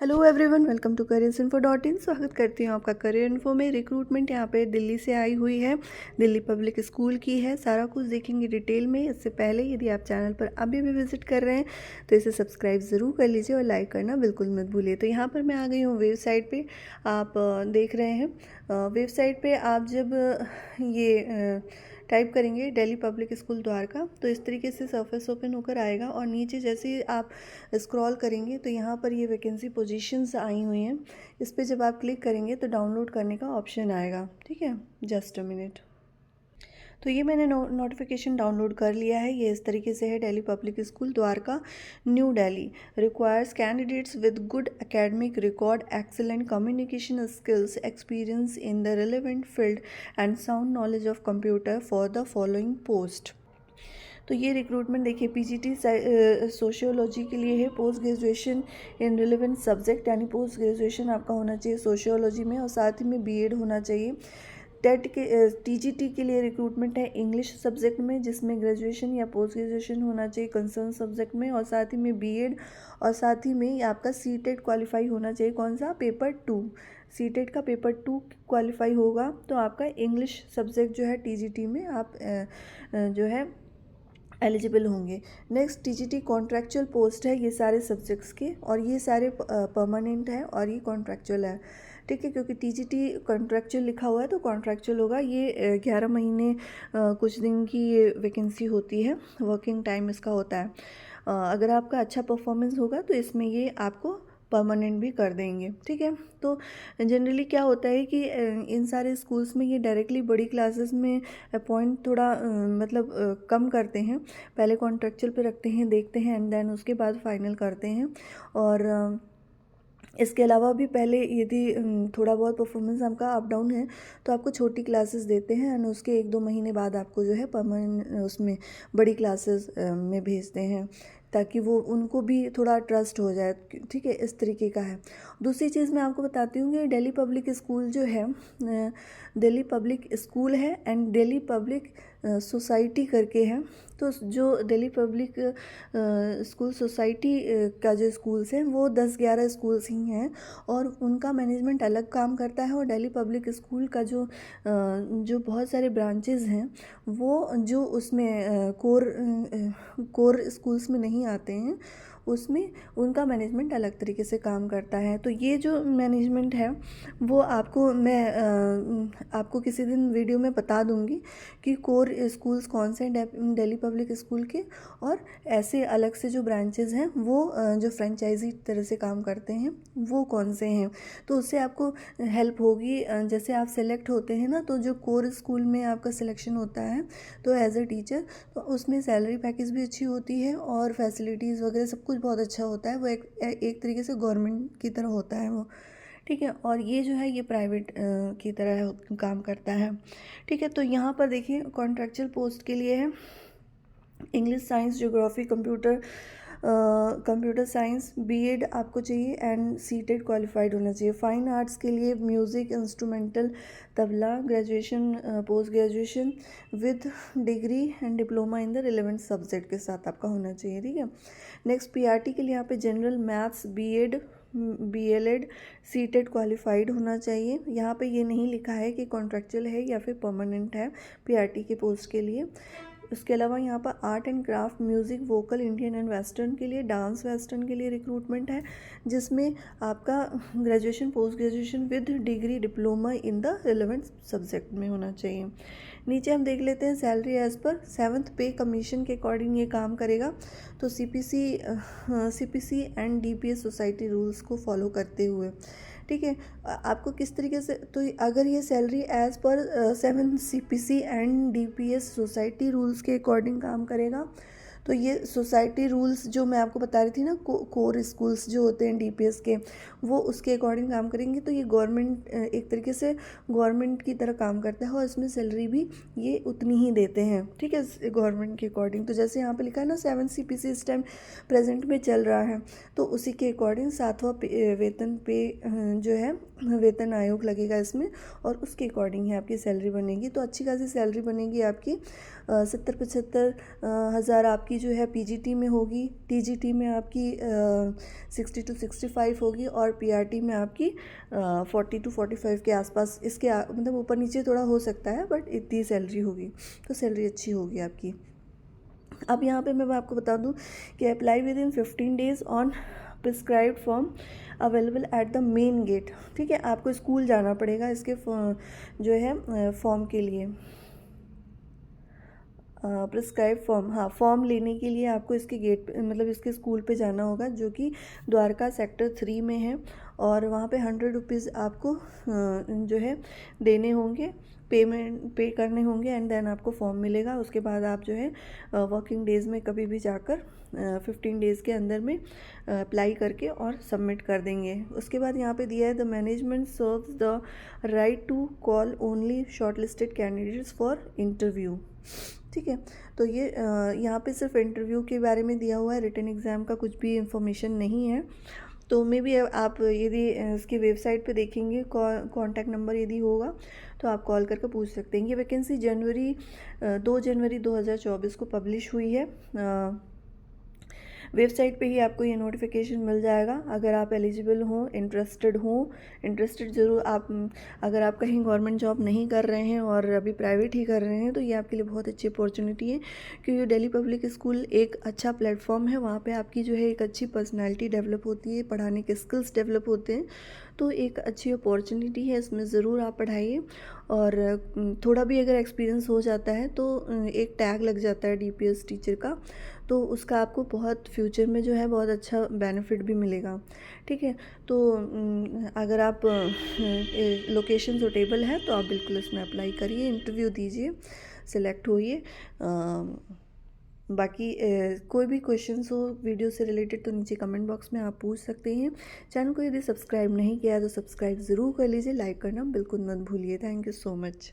Hello everyone, welcome to careersinfo.in। स्वागत करती हूँ आपका करियर इन्फो में। रिक्रूटमेंट यहाँ पे दिल्ली से आई हुई है, दिल्ली पब्लिक स्कूल की है। सारा कुछ देखेंगे डिटेल में। इससे पहले यदि आप चैनल पर अभी भी विजिट कर रहे हैं तो इसे सब्सक्राइब ज़रूर कर लीजिए और लाइक करना बिल्कुल मत भूलिए। तो यहाँ पर मैं आ गई हूँ वेबसाइट पे। आप देख रहे हैं वेबसाइट पे आप जब ये टाइप करेंगे दिल्ली पब्लिक स्कूल द्वारका, तो इस तरीके से सर्फेस ओपन होकर आएगा और नीचे जैसे ही आप स्क्रॉल करेंगे तो यहाँ पर ये वैकेंसी पोजीशंस आई हुई हैं। इस पर जब आप क्लिक करेंगे तो डाउनलोड करने का ऑप्शन आएगा। ठीक है, जस्ट अ मिनट। तो ये मैंने नोटिफिकेशन डाउनलोड कर लिया है। ये इस तरीके से है, Delhi public school Dwarka, new Delhi requires candidates with good academic record, excellent communication skills, experience in the relevant field and sound knowledge of computer for the following post. तो ये रिक्रूटमेंट देखिए पीजीटी सोशियोलॉजी के लिए है। Post graduation in relevant subject, यानी post graduation आपका होना चाहिए सोशियोलॉजी में और साथ ही में बीएड होना चाहिए। टेट के टीजीटी के लिए रिक्रूटमेंट है इंग्लिश सब्जेक्ट में, जिसमें ग्रेजुएशन या पोस्ट ग्रेजुएशन होना चाहिए कंसर्न सब्जेक्ट में और साथ ही में बीएड और साथ ही में आपका सीटेट क्वालिफाई होना चाहिए। कौन सा? पेपर 2। सीटेट का पेपर 2 क्वालिफाई होगा तो आपका इंग्लिश सब्जेक्ट जो है टीजीटी में आप जो है एलिजिबल होंगे। नेक्स्ट टीजीटी कॉन्ट्रैक्चुअल पोस्ट है, ये सारे सब्जेक्ट्स के, और ये सारे परमानेंट है और ये कॉन्ट्रैक्चुअल है। ठीक है, क्योंकि टीजीटी कॉन्ट्रैक्चुअल लिखा हुआ है तो कॉन्ट्रैक्चुअल होगा। ये 11 महीने कुछ दिन की ये वैकेंसी होती है, वर्किंग टाइम इसका होता है। अगर आपका अच्छा परफॉर्मेंस होगा तो इसमें ये आपको परमानेंट भी कर देंगे। ठीक है, तो जनरली क्या होता है कि इन सारे स्कूल्स में ये डायरेक्टली बड़ी क्लासेस में अपॉइंट थोड़ा कम करते हैं। पहले कॉन्ट्रैक्चुअल पे रखते हैं, देखते हैं एंड देन उसके बाद फाइनल करते हैं। और इसके अलावा भी पहले यदि थोड़ा बहुत परफॉर्मेंस आपका अप डाउन है तो आपको छोटी क्लासेस देते हैं एंड उसके 1-2 महीने बाद आपको जो है परमानेंट उसमें बड़ी क्लासेस में भेजते हैं, ताकि वो उनको भी थोड़ा ट्रस्ट हो जाए। ठीक है, इस तरीके का है। दूसरी चीज़ मैं आपको बताती हूँ कि दिल्ली पब्लिक स्कूल जो है, दिल्ली पब्लिक स्कूल है एंड दिल्ली पब्लिक सोसाइटी करके है। तो जो दिल्ली पब्लिक स्कूल सोसाइटी का जो स्कूल्स हैं वो 10-11 स्कूल्स ही हैं और उनका मैनेजमेंट अलग काम करता है। और दिल्ली पब्लिक स्कूल का जो बहुत सारे ब्रांचेस हैं वो जो उसमें कोर स्कूल्स में नहीं आते हैं, उसमें उनका मैनेजमेंट अलग तरीके से काम करता है। तो ये जो मैनेजमेंट है वो आपको मैं आपको किसी दिन वीडियो में बता दूंगी कि कोर स्कूल्स कौन से हैं दिल्ली पब्लिक स्कूल के, और ऐसे अलग से जो ब्रांचेस हैं वो जो फ्रेंचाइजी तरह से काम करते हैं वो कौन से हैं। तो उससे आपको हेल्प होगी। जैसे आप सेलेक्ट होते हैं ना, तो जो कोर स्कूल में आपका सिलेक्शन होता है तो एज अ टीचर, तो उसमें सैलरी पैकेज भी अच्छी होती है और फैसिलिटीज़ वगैरह सब कुछ बहुत अच्छा होता है। वो एक तरीके से गवर्नमेंट की तरह होता है वो। ठीक है, और ये जो है ये प्राइवेट की तरह काम करता है। ठीक है, तो यहाँ पर देखिए कॉन्ट्रैक्चुअल पोस्ट के लिए है English, science, geography, computer science, BEd आपको चाहिए एंड सीटेट क्वालिफाइड होना चाहिए। फाइन आर्ट्स के लिए music, instrumental, tabla, graduation, post graduation with degree and diploma in the relevant subject के साथ आपका होना चाहिए। ठीक है, नेक्स्ट पीआरटी के लिए यहाँ पे general, maths, BEd, BElEd, CTET qualified होना चाहिए। यहाँ पे ये नहीं लिखा है कि कॉन्ट्रैक्चुअल है या फिर परमानेंट है पीआरटी के पोस्ट के लिए। उसके अलावा यहाँ पर art and craft, music, vocal, Indian and western के लिए, डांस वेस्टर्न के लिए रिक्रूटमेंट है, जिसमें आपका graduation, post graduation with degree, diploma in the relevant subject में होना चाहिए। नीचे हम देख लेते हैं सैलरी एज पर 7th पे कमीशन के अकॉर्डिंग ये काम करेगा। तो CPC and DPS society rules को फॉलो करते हुए। ठीक है, आपको किस तरीके से, तो अगर ये salary as per 7 CPC and DPS society rules के अकॉर्डिंग काम करेगा, तो ये सोसाइटी रूल्स जो मैं आपको बता रही थी ना, कोर स्कूल्स जो होते हैं डीपीएस के, वो उसके अकॉर्डिंग काम करेंगे। तो ये गवर्नमेंट एक तरीके से गवर्नमेंट की तरह काम करता है और इसमें सैलरी भी ये उतनी ही देते हैं। ठीक है, गवर्नमेंट के अकॉर्डिंग। तो जैसे यहाँ पे लिखा है ना 7 सीपीसी इस टाइम प्रेजेंट में चल रहा है, तो उसी के अकॉर्डिंग 7वां वेतन पे जो है वेतन आयोग लगेगा इसमें और उसके अकॉर्डिंग है आपकी सैलरी बनेगी। तो अच्छी खासी सैलरी बनेगी आपकी, 70-75 हज़ार आपकी आपकी जो है पीजीटी में होगी, टीजीटी में आपकी 60 to 65 होगी और पीआरटी में आपकी 40 to 45 के आसपास, इसके मतलब ऊपर नीचे थोड़ा हो सकता है, बट इतनी सैलरी होगी, तो सैलरी अच्छी होगी आपकी। अब यहाँ पे मैं आपको बता दूँ कि apply within 15 days on prescribed form available at the main gate. ठीक है, आपको स्कूल जाना पड़ेगा इसके जो है फॉर्म के लिए, प्रिस्क्राइब फॉर्म, हाँ फॉर्म लेने के लिए आपको इसके गेट मतलब इसके स्कूल पे जाना होगा, जो कि द्वारका सेक्टर 3 में है। और वहाँ पे 100 रुपीज़ आपको जो है देने होंगे, पे करने होंगे, एंड देन आपको फॉर्म मिलेगा। उसके बाद आप जो है वर्किंग डेज़ में कभी भी जाकर 15 डेज़ के अंदर में अप्लाई करके और सबमिट कर देंगे। उसके बाद यहाँ पे दिया है the management serves the right to call only shortlisted candidates for interview. ठीक है, तो ये यहाँ पे सिर्फ इंटरव्यू के बारे में दिया हुआ है, रिटन एग्ज़ाम का कुछ भी इंफॉर्मेशन नहीं है। तो मे भी आप यदि इसकी वेबसाइट पे देखेंगे, कॉन्टैक्ट नंबर यदि होगा तो आप कॉल करके पूछ सकते हैं। ये वैकेंसी 2 जनवरी 2024 को पब्लिश हुई है। वेबसाइट पे ही आपको ये नोटिफिकेशन मिल जाएगा। अगर आप एलिजिबल हों, इंटरेस्टेड ज़रूर आप, अगर आप कहीं गवर्नमेंट जॉब नहीं कर रहे हैं और अभी प्राइवेट ही कर रहे हैं, तो ये आपके लिए बहुत अच्छी अपॉर्चुनिटी है, क्योंकि दिल्ली पब्लिक स्कूल एक अच्छा प्लेटफॉर्म है। वहाँ पे आपकी जो है एक अच्छी पर्सनैलिटी डेवलप होती है, पढ़ाने के स्किल्स डेवलप होते हैं, तो एक अच्छी अपॉर्चुनिटी है, इसमें ज़रूर आप पढ़ाइए। और थोड़ा भी अगर एक्सपीरियंस हो जाता है तो एक टैग लग जाता है डीपीएस टीचर का, तो उसका आपको बहुत फ्यूचर में जो है बहुत अच्छा बेनिफिट भी मिलेगा। ठीक है, तो अगर आप लोकेशन सूटेबल है तो आप बिल्कुल इसमें अप्लाई करिए, इंटरव्यू दीजिए, सिलेक्ट होइए। बाकी कोई भी क्वेश्चंस हो वीडियो से रिलेटेड तो नीचे कमेंट बॉक्स में आप पूछ सकते हैं। चैनल को यदि सब्सक्राइब नहीं किया है तो सब्सक्राइब ज़रूर कर लीजिए, लाइक करना बिल्कुल मत भूलिए। Thank you so much.